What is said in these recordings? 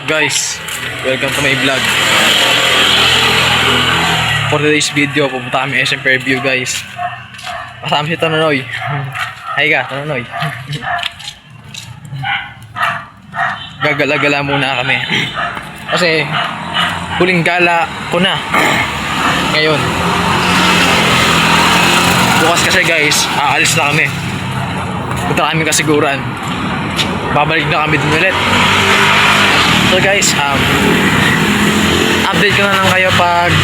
Guys, welcome to my vlog. For today's video, pupunta kami SM Fairview guys. Kasama si Tononoy. Hi ka, Tononoy. Gagala-gala muna kami. Kasi huling gala ko na ngayon. Bukas kasi guys, aalis na kami. Punta kami kasiguran. Babalik na kami dun ulit. So guys, update ko na lang kayo pag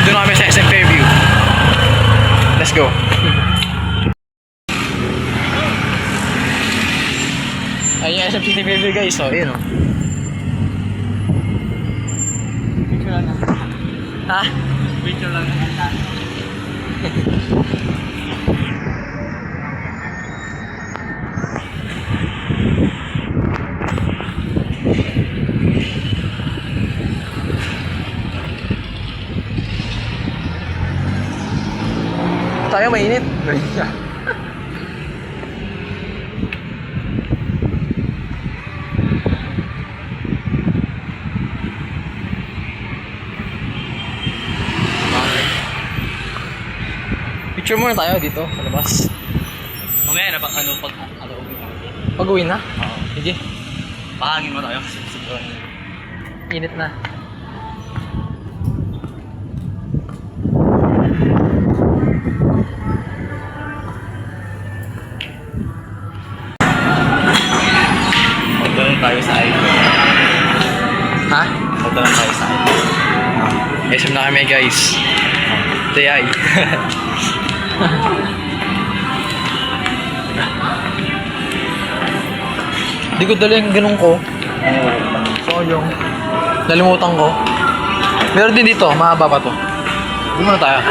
andun kami sa SM Fairview. Let's go. Ayun yung SM Fairview guys, so yun o. Picture lang na. Ha? Picture lang na. Tayo mainit. Picture muna tayo dito sa labas. Mamaya na pag Pag-uwi na? Oo. Sige. Pahangin mo tayo kasi sobrang Init na. magdalong tayo sa icon. Ha? Magdalong tayo sa icon. SM na kami guys. TI. Di ko dala yung ganun ko. Sayang. Nalimutan ko. Meron din dito, mahaba pa to. Di muna tayo.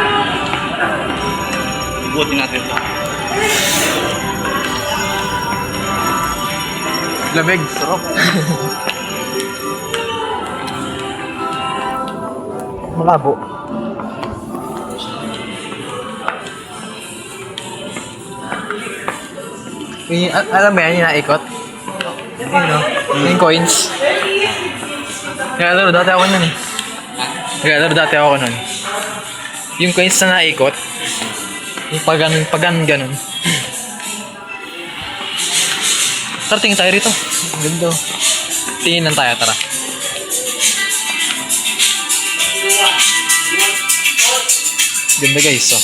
Butin natin ito. Lamig, sarap. Malabo. Alam mo yan, yung naikot? Ayun no? Yung coins. Naglalaro dati ako nun eh. Naglalaro dati ako nun. Yung coins na naikot, yung pagan-ganon. Tara, tingin tayo rito. Ganda. Tingin lang tayo, tara. Ganda guys, so.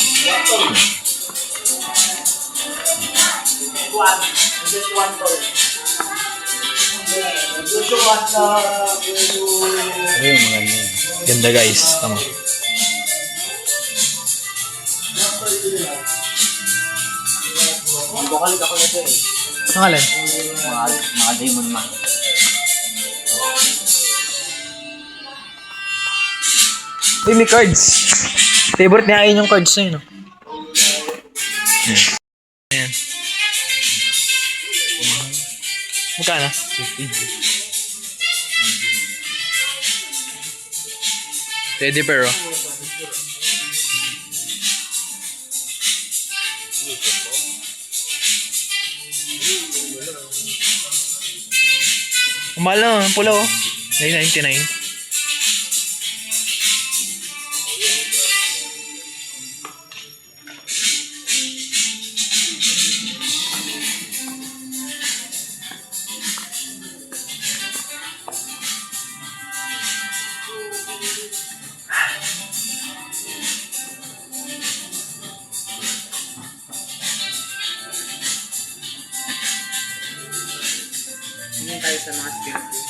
Ayun, maganda. Ganda guys, tama. Bukalik ako nito eh. Ang alin? Mga Diamond Man. Uy, may cards. Favorite niya ayun yung cards na yun, no? Ayan. Magkano? 50. Teddy bear, oh. Mahal na, ang pula, oh. $9.99. Tingin tayo sa mga spirit.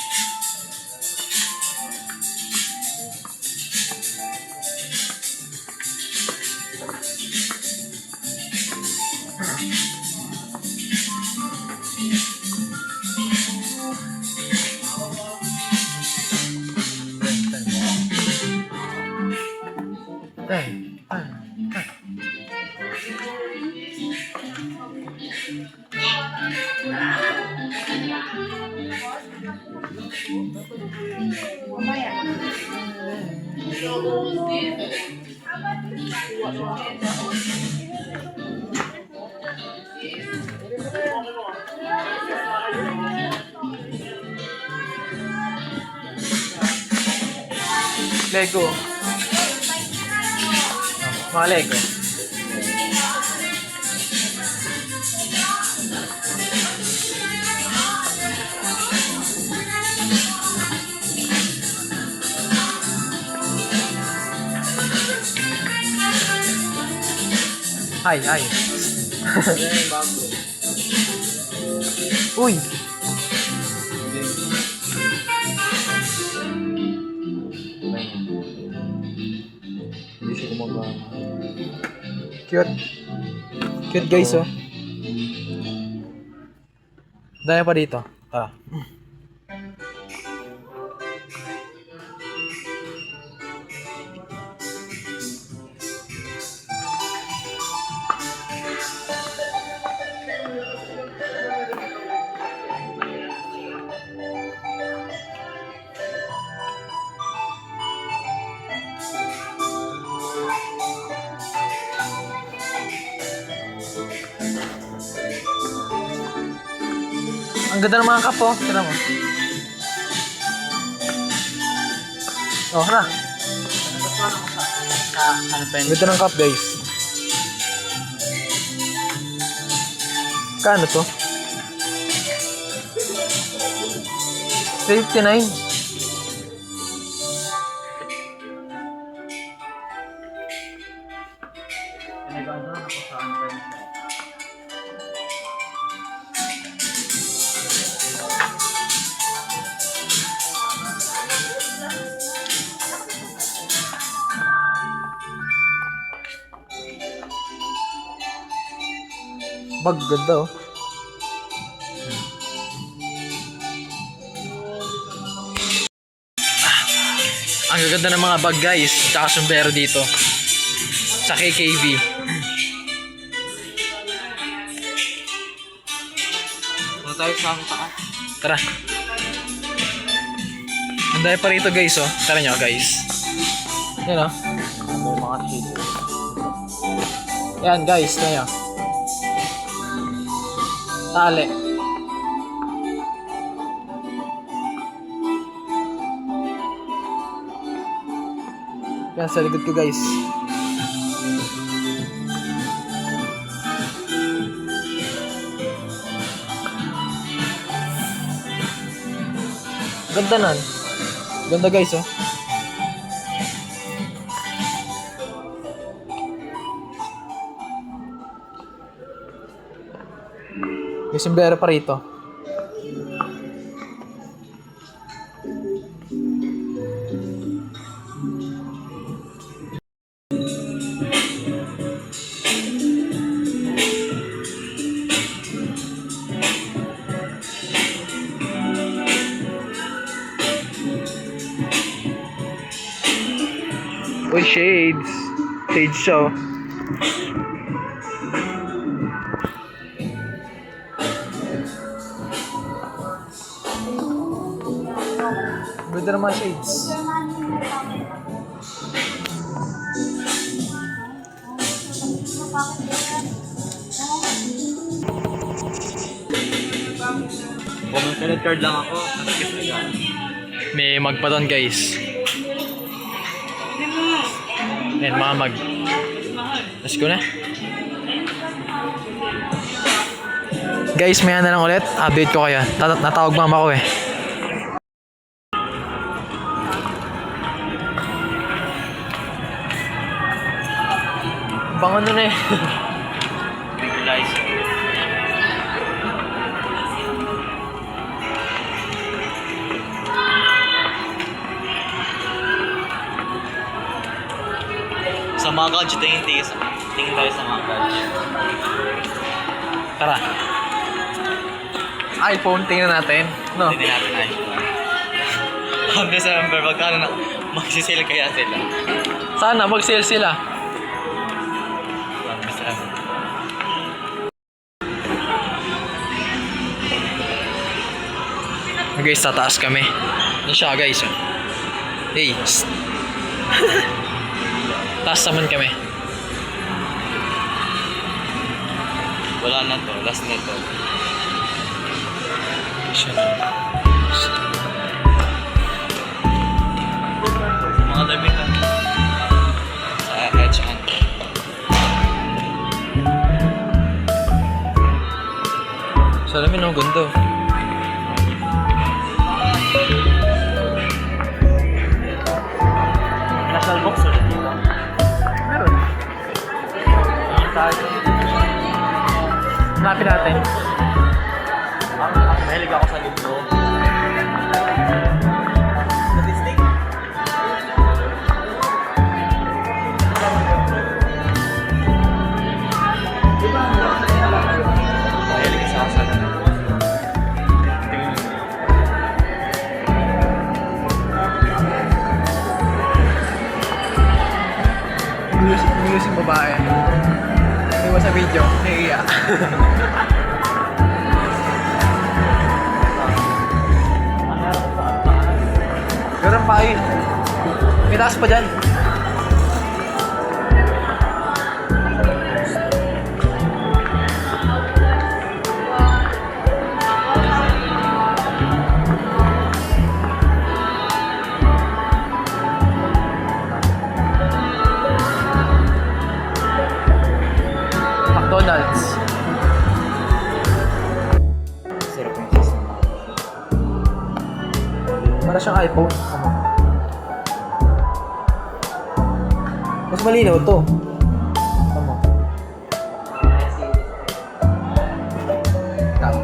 Lego. Mga Lego. Ay, ay. Uy! Hindi siya gumagawa. Cute. Cute guys, oh. Dahil pa dito. Tara. Ang ganda ng mga cup, oh. Tira mo. Oh, na. Ano pa Ang ganda ng cup, guys. Kano to? 359. Pinaganda ako sa unfriend. Bag, ganda, oh. Ang gaganda ng mga bag, guys. Tsaka sombrero dito. Sa KKV. Kung tayo sa ang taas. Tara. Ang dahil pa rito, guys, oh. Tara nyo, guys. Yan, oh. May mga shit. Yan, guys. Tara nyo. Tali. Yan, sa likod ko, guys. Ganda nun. Ganda, guys, oh. May sombrero pa rito. Uy, shades. Shades siya, oh. Ganda naman shades. Kung may credit card lang ako, nakikip na yan. May mag pa doon, guys. Ayan, mga mag. Let's go na. Guys, may na lang ulit. Update ko kayo. Natawag mama ko, eh. Bangon na eh. Visualize. Sa mga gadget, tingin tayo sa mga gadget. Tara. iPhone, tingnan natin. No? Tingnan natin iPhone. Ang December, magkano na magsisale kaya sila? Sana mag-sale sila. Ang December. Guys, tataas kami. Ano siya, guys? Hey. Taas naman kami. Wala na to, last na to. Siya. Mga damit ang ganda. National box ulit dito. Meron. Hanapin natin. Mahilig ako sa libro. Statistic? Mahilig isa ako sa Music babae. Hindi mo sa video. Nahiya. Meron pa yun. May taas pa dyan. McDonald's. Sarap yung system. Para siyang iPhone. Mas malinaw to. Tama. Tama.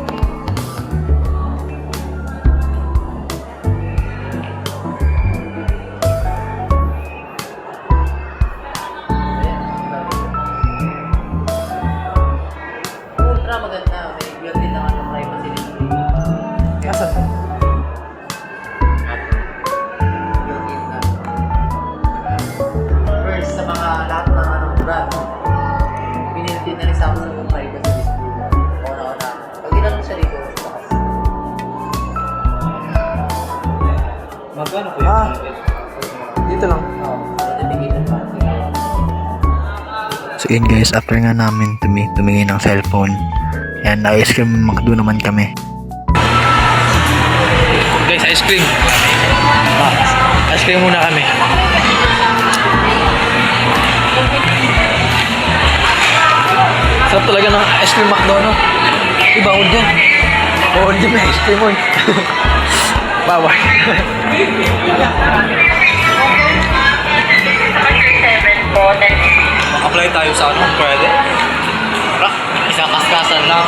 Ultra maganda. May built-in naman ng privacy nito. Asan? Built-in na. First, sa mga lahat ng brand, biniltin na rin Samsung yung privacy display. Una-una. Pag ilan mo siya dito, bukas. Magkano po Ah. Dito lang. Oo. Notification pa. So yun guys, after nga namin tumingin ng cellphone, yan, na-ice cream McDo naman kami. Guys, ice cream. Ice cream muna kami. Sarap talaga ng ice cream McDo, no? Iba, old yan. Old din na ice cream mo. Bawal. Apply tayo sa ano, pwede? Isang kaskasan lang.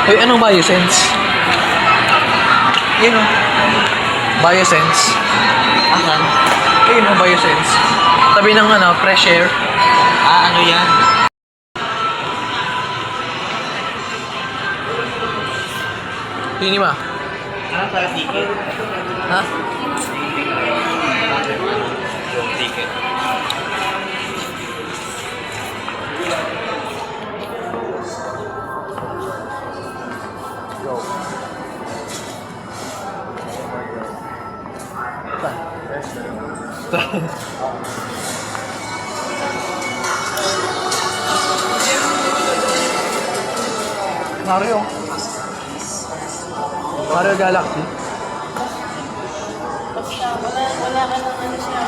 Hoy, anong Biosense? Yun o. Biosense. Asan? Ayun o, Biosense. Tabi ng ano, fresh air. Ah, ano yan? Yun ma. Ano para ticket? Ha? Yung ticket. Mario. Mario Galaxy. Wala ka ng ano siya.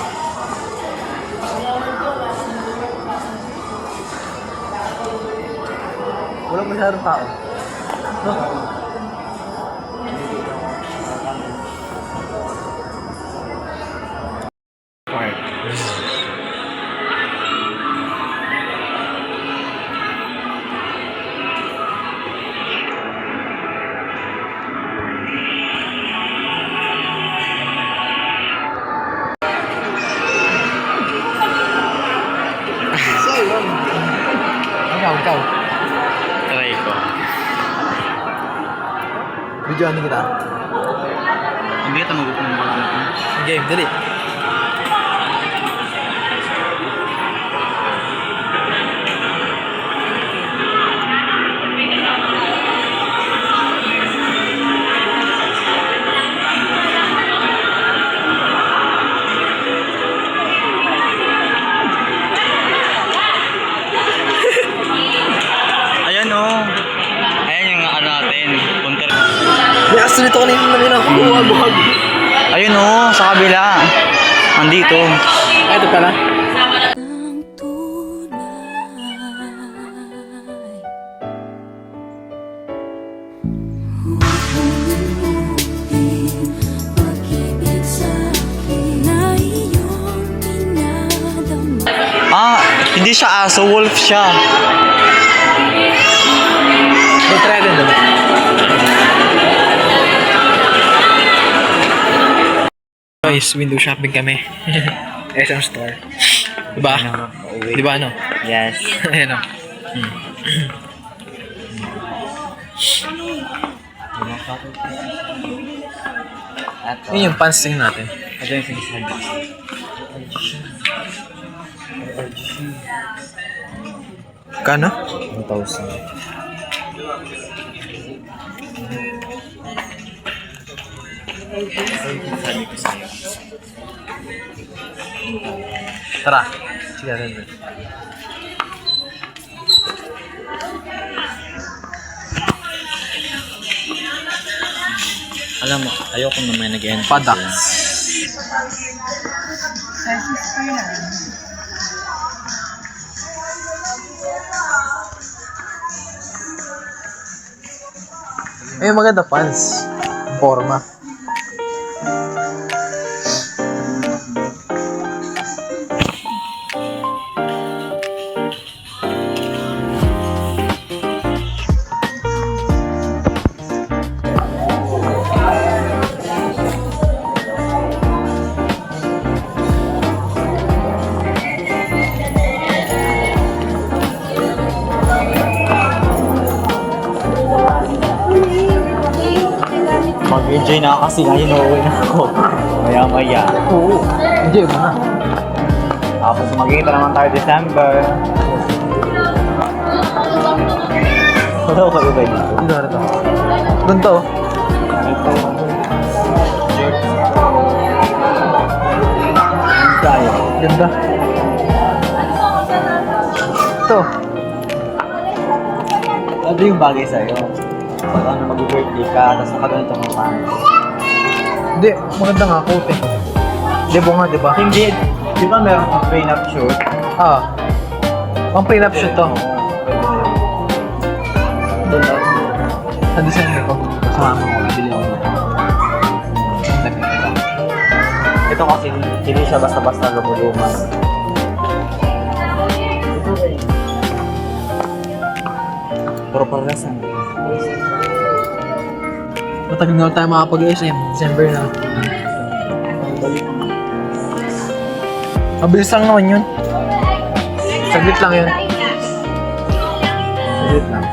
Walang masyadong tao. No? Ikaw. Try ko. Videoan kita. Hindi ka mag-upong Game, dali. Ayan o. Ayan yung ano natin. Punter. May aso nito kanina na nila. Buhag. Ayun o, sa kabila. Andito. Ay, ito pala. Hindi siya aso, wolf siya. May try din doon. Guys, window shopping kami. SM Store. Diba? Diba ano? Yes. Ayan o. Yun yung pants thing natin. Ito yung sinasabi. Kano? 1,000. Sabi ko sa'yo. Tara. Sige natin. Alam mo, ayoko na may nag-end. Padaks. Eh, maganda pants. Forma. Mag-enjoy na ako kasi ngayon uuwi na ako. Maya-maya. Oo. Enjoy mo na. Tapos magkikita naman tayo December. Wala ko kayo ba dito? Dito na ito. Ganito. Ito. Tayo. Ganda. Ito. Ano yung bagay sa'yo? Pag ano mag-birthday ka, tapos nakaganito mo pa. Hindi, maganda nga coat eh. Debo nga, di ba? Hindi. Di ba meron kang prenup shirt? Ah. Pang prenup shoot to. Doon lang. Sa December ko. Kasama ko. Bili ako. Ito kasi hindi siya basta-basta lumulumas. Pero parehas na. Matagal na tayo makapag-SM. December na. Mabilis lang naman yun. Saglit lang yun. Saglit lang.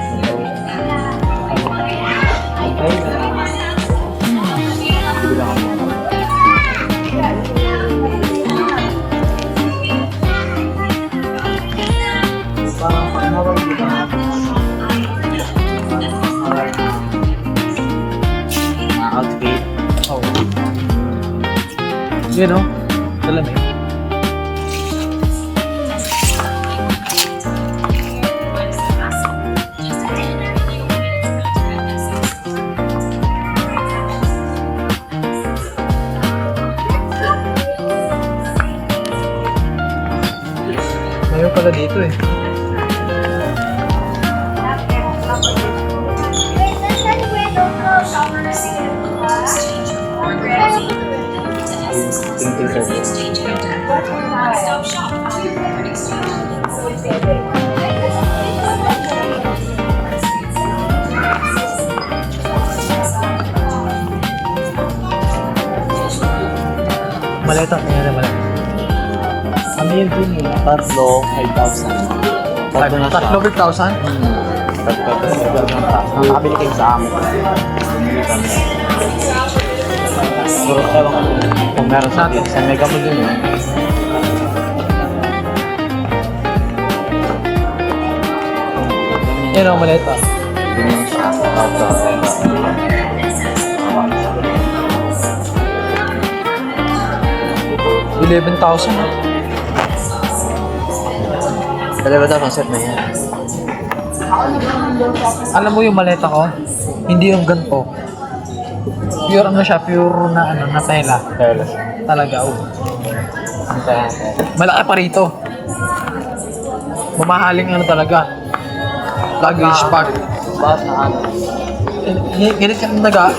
Outfit. Oh. Yun o. Salam eh. Mayroon pala dito eh. Maleta, kanya na maleta. Ano yun din yun? Tatlo, 5,000. Tatlo na siya. Tatlo 5,000? Nakabili kayo sa amin. Puro ewan ko kung meron sa atin. Sa Mega Mall yun. Yan o, maleta. Yun yung sa atin. 11,000. Dalawa daw ang set na yan. Alam mo yung maleta ko? Hindi yung ganito. Pure ano siya, pure na ano, na tela. Dahil Talaga, oh. Malaki pa rito. Mamahaling ano talaga. Luggage bag. Bakit na ano? Init ka ng daga.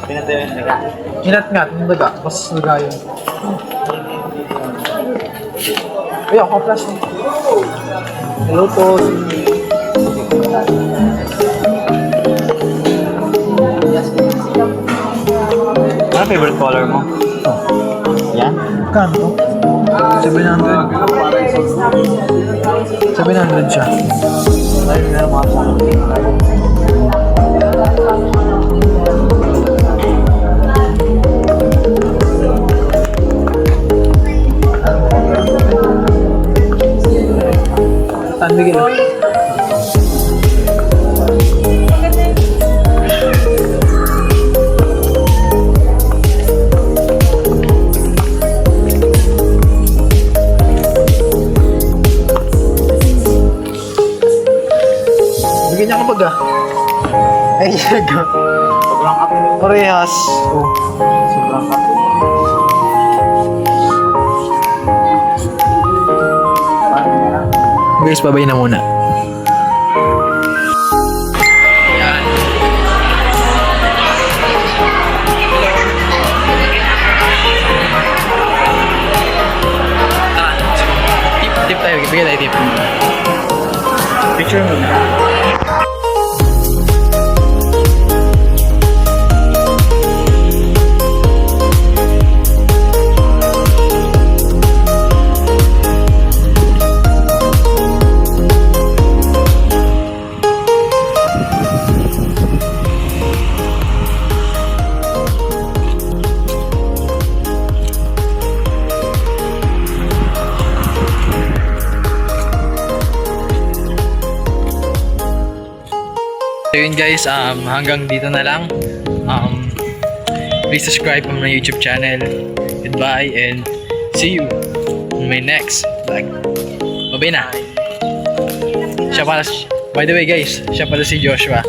Pinatayo yung naga. Inat nga ng daga. Mas daga yun. Ay, ako plastic. Hello po. Ano favorite color mo? Yan? Kanto? 700. 700 siya. Ayun na mga pangit. Tanbigil. Bigyan niya kapag ah. Ay, yago. Sobrang kape. Parehas. Oh. Sobrang kape. Guys, babay na muna. Yan. Tip tayo. Bigyan tayo tip. Picture mo na. So yun guys, hanggang dito na lang. Please subscribe on my YouTube channel. Goodbye and see you on my next vlog. Bye na. Siya pala, by the way guys, siya pala si Joshua.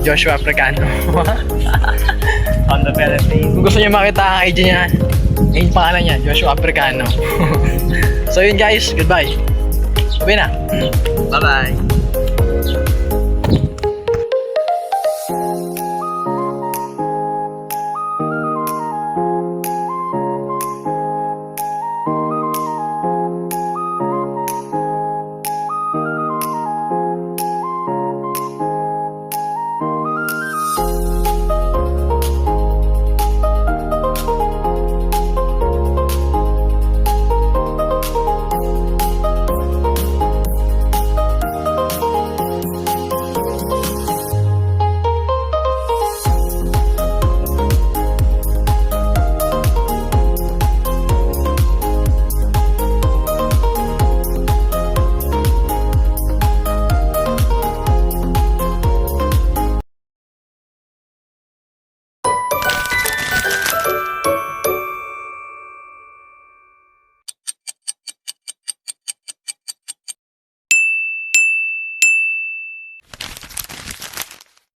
Joshua Africano. On the Philippines. Kung gusto niyo makita ang ID niya, yung pangalan niya, Joshua Africano. So yun guys, goodbye. Bye na. Bye-bye.